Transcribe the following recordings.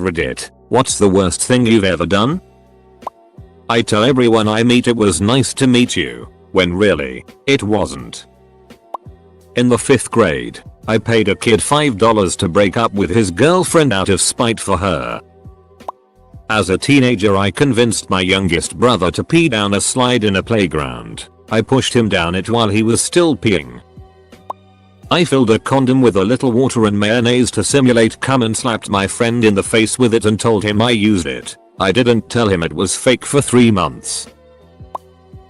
Reddit, what's the worst thing you've ever done? I tell everyone I meet it was nice to meet you, when really, it wasn't. In the 5th grade, I paid a kid $5 to break up with his girlfriend out of spite for her. As a teenager I convinced my youngest brother to pee down a slide in a playground. I pushed him down it while he was still peeing. I filled a condom with a little water and mayonnaise to simulate cum and slapped my friend in the face with it and told him I used it. I didn't tell him it was fake for 3 months.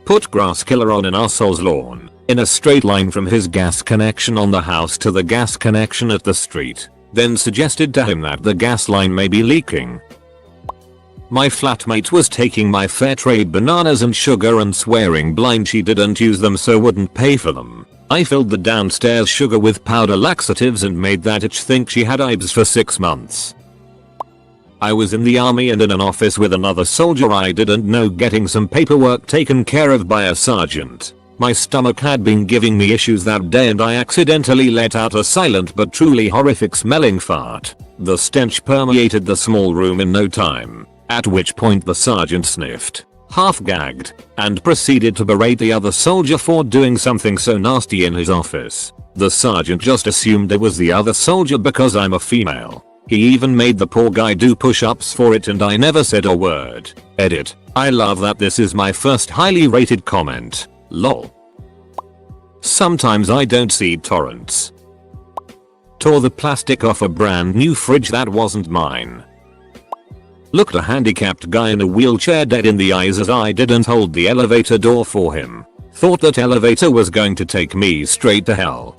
Put grass killer on an asshole's lawn, in a straight line from his gas connection on the house to the gas connection at the street, then suggested to him that the gas line may be leaking. My flatmate was taking my fair trade bananas and sugar and swearing blind she didn't use them so wouldn't pay for them. I filled the downstairs sugar with powder laxatives and made that itch think she had IBS for 6 months. I was in the army and in an office with another soldier I didn't know getting some paperwork taken care of by a sergeant. My stomach had been giving me issues that day and I accidentally let out a silent but truly horrific smelling fart. The stench permeated the small room in no time, at which point the sergeant sniffed, half gagged, and proceeded to berate the other soldier for doing something so nasty in his office. The sergeant just assumed it was the other soldier because I'm a female. He even made the poor guy do push-ups for it and I never said a word. Edit. I love that this is my first highly rated comment. Lol. Sometimes I don't see torrents. Tore the plastic off a brand new fridge that wasn't mine. Looked a handicapped guy in a wheelchair dead in the eyes as I didn't hold the elevator door for him. Thought that elevator was going to take me straight to hell.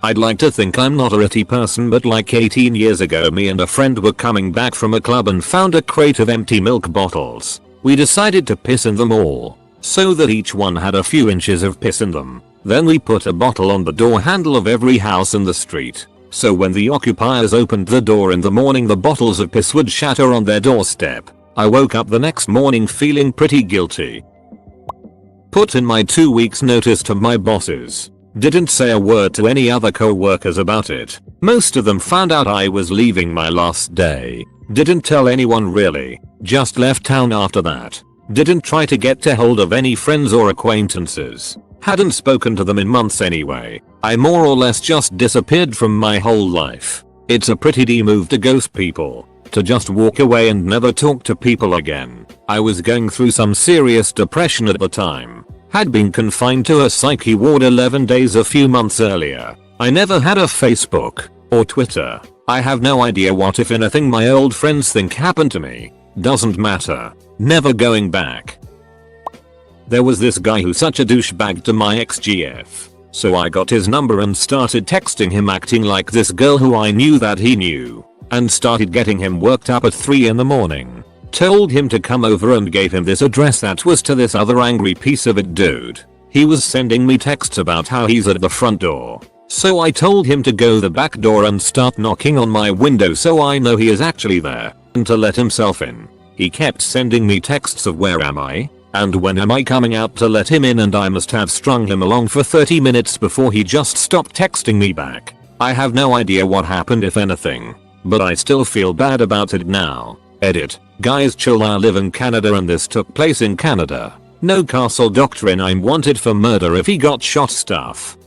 I'd like to think I'm not a ratty person but like 18 years ago me and a friend were coming back from a club and found a crate of empty milk bottles. We decided to piss in them all, so that each one had a few inches of piss in them. Then we put a bottle on the door handle of every house in the street, so when the occupiers opened the door in the morning the bottles of piss would shatter on their doorstep. I woke up the next morning feeling pretty guilty. Put in my 2 weeks notice to my bosses. Didn't say a word to any other co-workers about it. Most of them found out I was leaving my last day. Didn't tell anyone really. Just left town after that. Didn't try to get a hold of any friends or acquaintances. Hadn't spoken to them in months anyway. I more or less just disappeared from my whole life. It's a pretty D move to ghost people. To just walk away and never talk to people again. I was going through some serious depression at the time. Had been confined to a psyche ward 11 days a few months earlier. I never had a Facebook or Twitter. I have no idea what if anything my old friends think happened to me. Doesn't matter. Never going back. There was this guy who's such a douchebag to my ex-GF. So I got his number and started texting him acting like this girl who I knew that he knew. And started getting him worked up at 3 in the morning. Told him to come over and gave him this address that was to this other angry piece of it dude. He was sending me texts about how he's at the front door. So I told him to go the back door and start knocking on my window so I know he is actually there and to let himself in. He kept sending me texts of where am I and when am I coming out to let him in and I must have strung him along for 30 minutes before he just stopped texting me back. I have no idea what happened if anything, but I still feel bad about it now. Edit. Guys chill, I live in Canada and this took place in Canada. No castle doctrine, I'm wanted for murder if he got shot stuff.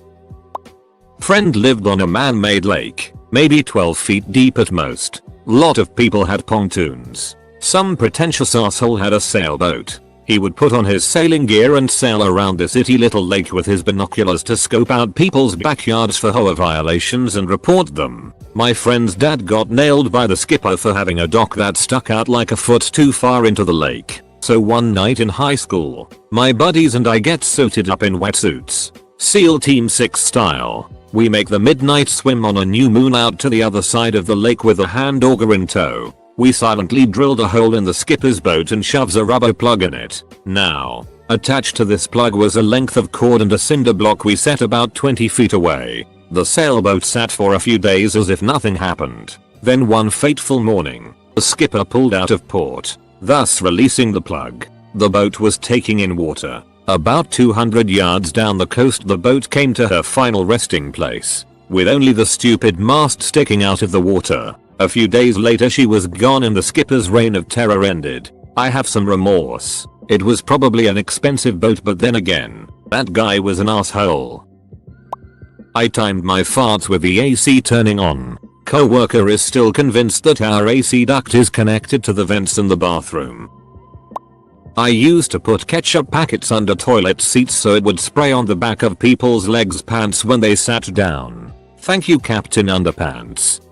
Friend lived on a man-made lake, maybe 12 feet deep at most. Lot of people had pontoons. Some pretentious asshole had a sailboat. He would put on his sailing gear and sail around this itty little lake with his binoculars to scope out people's backyards for HOA violations and report them. My friend's dad got nailed by the skipper for having a dock that stuck out like a foot too far into the lake. So one night in high school, my buddies and I get suited up in wetsuits. SEAL Team 6 style. We make the midnight swim on a new moon out to the other side of the lake with a hand auger in tow. We silently drilled a hole in the skipper's boat and shoves a rubber plug in it. Now, attached to this plug was a length of cord and a cinder block we set about 20 feet away. The sailboat sat for a few days as if nothing happened. Then one fateful morning, the skipper pulled out of port, thus releasing the plug. The boat was taking in water. About 200 yards down the coast the boat came to her final resting place, with only the stupid mast sticking out of the water. A few days later she was gone and the skipper's reign of terror ended. I have some remorse. It was probably an expensive boat, but then again, that guy was an asshole. I timed my farts with the AC turning on. Co-worker is still convinced that our AC duct is connected to the vents in the bathroom. I used to put ketchup packets under toilet seats so it would spray on the back of people's legs pants when they sat down. Thank you, Captain Underpants.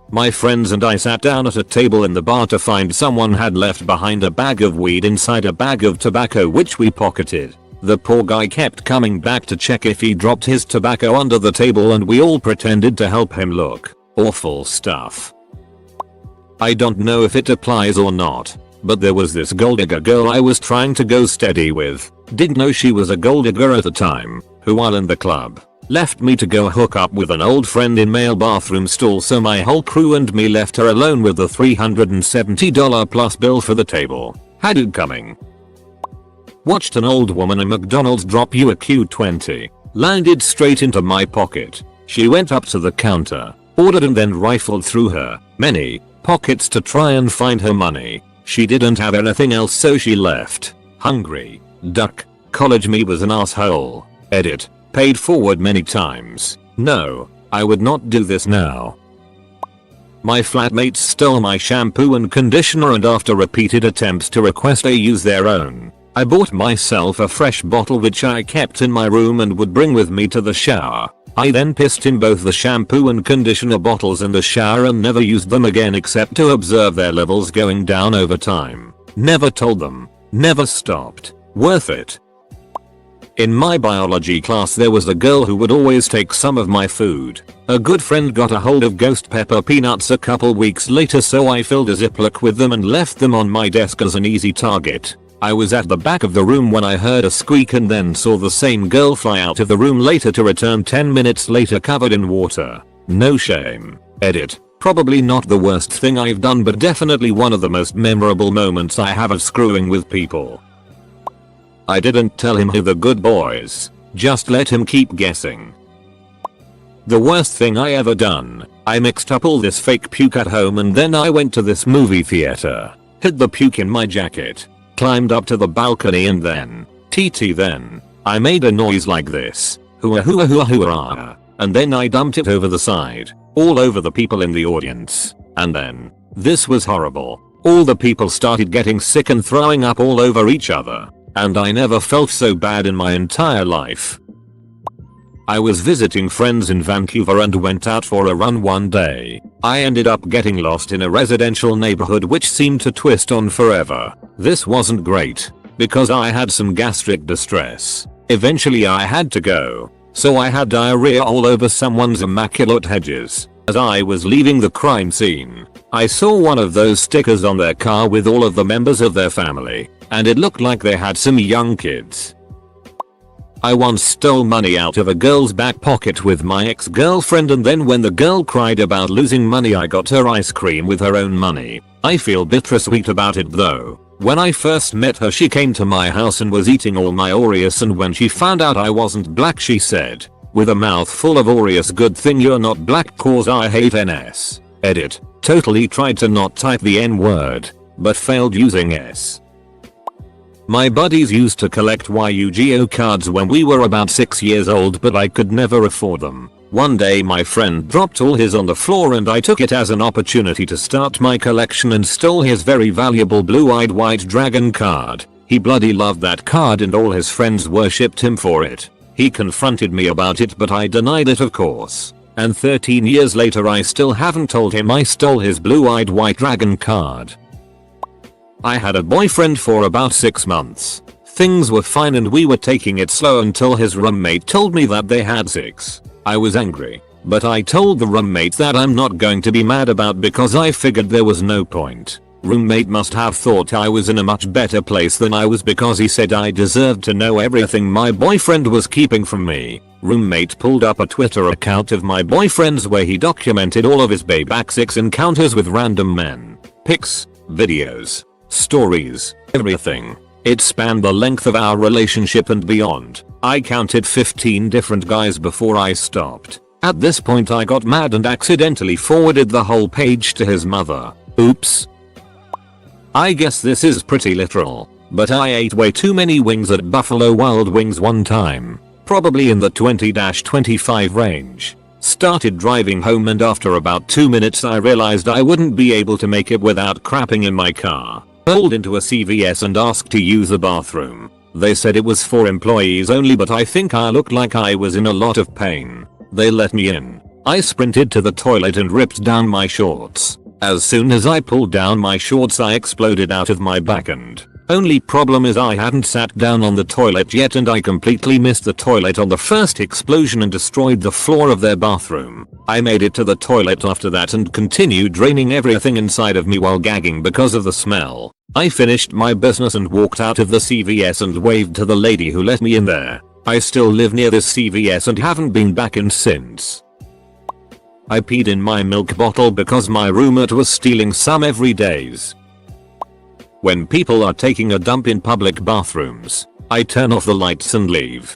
My friends and I sat down at a table in the bar to find someone had left behind a bag of weed inside a bag of tobacco which we pocketed. The poor guy kept coming back to check if he dropped his tobacco under the table and we all pretended to help him look. Awful stuff. I don't know if it applies or not, but there was this gold digger girl I was trying to go steady with. Didn't know she was a gold digger at the time, who while in the club, left me to go hook up with an old friend in male bathroom stall, so my whole crew and me left her alone with the $370 plus bill for the table. Had it coming. Watched an old woman at McDonald's drop you a Q20. Landed straight into my pocket. She went up to the counter, ordered and then rifled through her many pockets to try and find her money. She didn't have anything else, so she left. Hungry. Duck. College me was an asshole. Edit. Paid forward many times. No, I would not do this now. My flatmates stole my shampoo and conditioner, and after repeated attempts to request I use their own, I bought myself a fresh bottle which I kept in my room and would bring with me to the shower. I then pissed in both the shampoo and conditioner bottles in the shower and never used them again except to observe their levels going down over time. Never told them. Never stopped. Worth it. In my biology class there was a girl who would always take some of my food. A good friend got a hold of ghost pepper peanuts a couple weeks later, so I filled a Ziploc with them and left them on my desk as an easy target. I was at the back of the room when I heard a squeak and then saw the same girl fly out of the room later to return 10 minutes later covered in water. No shame. Edit. Probably not the worst thing I've done, but definitely one of the most memorable moments I have of screwing with people. I didn't tell him who the good boys. Just let him keep guessing. The worst thing I ever done. I mixed up all this fake puke at home and then I went to this movie theater. Hid the puke in my jacket. Climbed up to the balcony and then I made a noise like this. Hooah hooah hooah hooah. And then I dumped it over the side. All over the people in the audience. And then, this was horrible. All the people started getting sick and throwing up all over each other. And I never felt so bad in my entire life. I was visiting friends in Vancouver and went out for a run one day. I ended up getting lost in a residential neighborhood which seemed to twist on forever. This wasn't great, because I had some gastric distress. Eventually I had to go, so I had diarrhea all over someone's immaculate hedges. As I was leaving the crime scene, I saw one of those stickers on their car with all of the members of their family, and it looked like they had some young kids. I once stole money out of a girl's back pocket with my ex-girlfriend, and then when the girl cried about losing money I got her ice cream with her own money. I feel bittersweet about it though. When I first met her she came to my house and was eating all my Oreos, and when she found out I wasn't black she said, with a mouth full of Oreos, "Good thing you're not black cause I hate NS." Edit. Totally tried to not type the N word, but failed using S. My buddies used to collect Yu-Gi-Oh cards when we were about 6 years old, but I could never afford them. One day my friend dropped all his on the floor and I took it as an opportunity to start my collection and stole his very valuable blue-eyed white dragon card. He bloody loved that card and all his friends worshipped him for it. He confronted me about it but I denied it, of course. And 13 years later I still haven't told him I stole his blue-eyed white dragon card. I had a boyfriend for about 6 months. Things were fine and we were taking it slow until his roommate told me that they had sex. I was angry, but I told the roommate that I'm not going to be mad about because I figured there was no point. Roommate must have thought I was in a much better place than I was because he said I deserved to know everything my boyfriend was keeping from me. Roommate pulled up a Twitter account of my boyfriend's where he documented all of his back sex encounters with random men. Pics, videos, stories, everything. It spanned the length of our relationship and beyond. I counted 15 different guys before I stopped. At this point I got mad and accidentally forwarded the whole page to his mother. Oops. I guess this is pretty literal, but I ate way too many wings at Buffalo Wild Wings one time. Probably in the 20-25 range. Started driving home and after about 2 minutes I realized I wouldn't be able to make it without crapping in my car. Pulled into a CVS and asked to use the bathroom. They said it was for employees only, but I think I looked like I was in a lot of pain. They let me in. I sprinted to the toilet and ripped down my shorts. As soon as I pulled down my shorts I exploded out of my backend. Only problem is I hadn't sat down on the toilet yet and I completely missed the toilet on the first explosion and destroyed the floor of their bathroom. I made it to the toilet after that and continued draining everything inside of me while gagging because of the smell. I finished my business and walked out of the CVS and waved to the lady who let me in there. I still live near this CVS and haven't been back in since. I peed in my milk bottle because my roommate was stealing some every days. When people are taking a dump in public bathrooms, I turn off the lights and leave.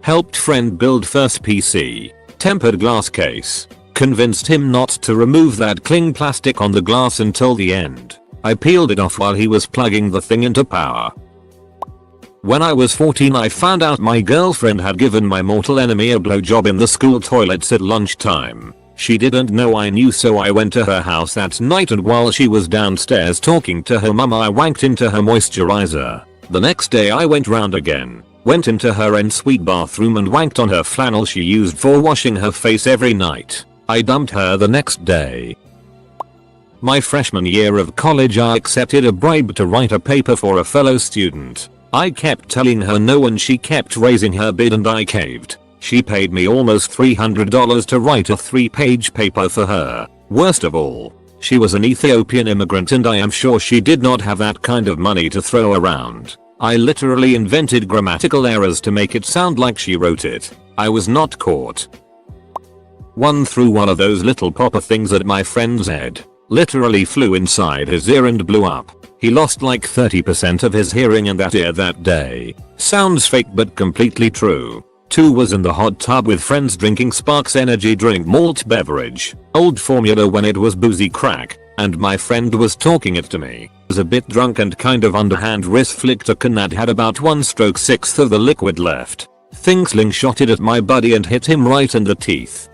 Helped friend build first PC, tempered glass case. Convinced him not to remove that cling plastic on the glass until the end. I peeled it off while he was plugging the thing into power. When I was 14 I found out my girlfriend had given my mortal enemy a blowjob in the school toilets at lunchtime. She didn't know I knew, so I went to her house that night and while she was downstairs talking to her mum I wanked into her moisturizer. The next day I went round again. Went into her ensuite bathroom and wanked on her flannel she used for washing her face every night. I dumped her the next day. My freshman year of college I accepted a bribe to write a paper for a fellow student. I kept telling her no and she kept raising her bid and I caved. She paid me almost $300 to write a 3-page paper for her. Worst of all, she was an Ethiopian immigrant and I am sure she did not have that kind of money to throw around. I literally invented grammatical errors to make it sound like she wrote it. I was not caught. One threw one of those little popper things at my friend's head. Literally flew inside his ear and blew up. He lost like 30% of his hearing in that ear that day. Sounds fake but completely true. 2 was in the hot tub with friends drinking Sparks energy drink malt beverage. Old formula when it was boozy crack. And my friend was talking it to me. Was a bit drunk and kind of underhand wrist flicked a can that had about 1/6 of the liquid left. Thing slingshotted at my buddy and hit him right in the teeth.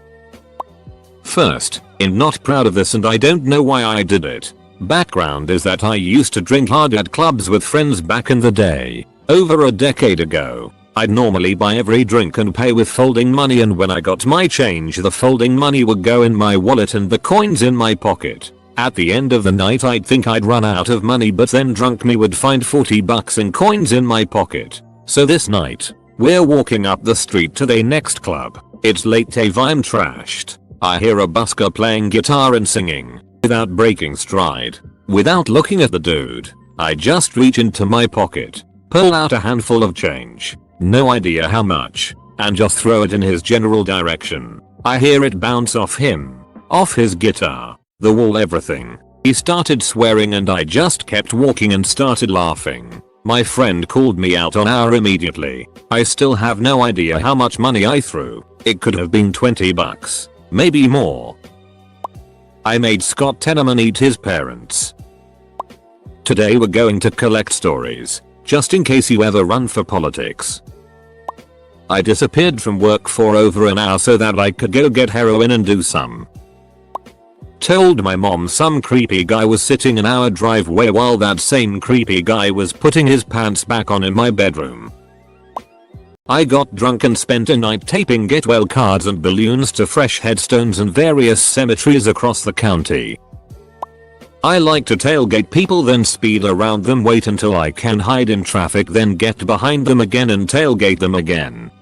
First, I'm not proud of this and I don't know why I did it. Background is that I used to drink hard at clubs with friends back in the day. Over a decade ago. I'd normally buy every drink and pay with folding money, and when I got my change the folding money would go in my wallet and the coins in my pocket. At the end of the night I'd think I'd run out of money, but then drunk me would find $40 in coins in my pocket. So this night, we're walking up the street to the next club. It's late Ave, I'm trashed. I hear a busker playing guitar and singing. Without breaking stride, without looking at the dude, I just reach into my pocket, pull out a handful of change. No idea how much, and just throw it in his general direction. I hear it bounce off him, off his guitar, the wall, everything. He started swearing and I just kept walking and started laughing. My friend called me out on our immediately. I still have no idea how much money I threw. It could have been $20, maybe more. I made Scott Tenorman eat his parents. Today we're going to collect stories, just in case you ever run for politics. I disappeared from work for over an hour so that I could go get heroin and do some. Told my mom some creepy guy was sitting in our driveway while that same creepy guy was putting his pants back on in my bedroom. I got drunk and spent a night taping get well cards and balloons to fresh headstones and various cemeteries across the county. I like to tailgate people, then speed around them, wait until I can hide in traffic, then get behind them again and tailgate them again.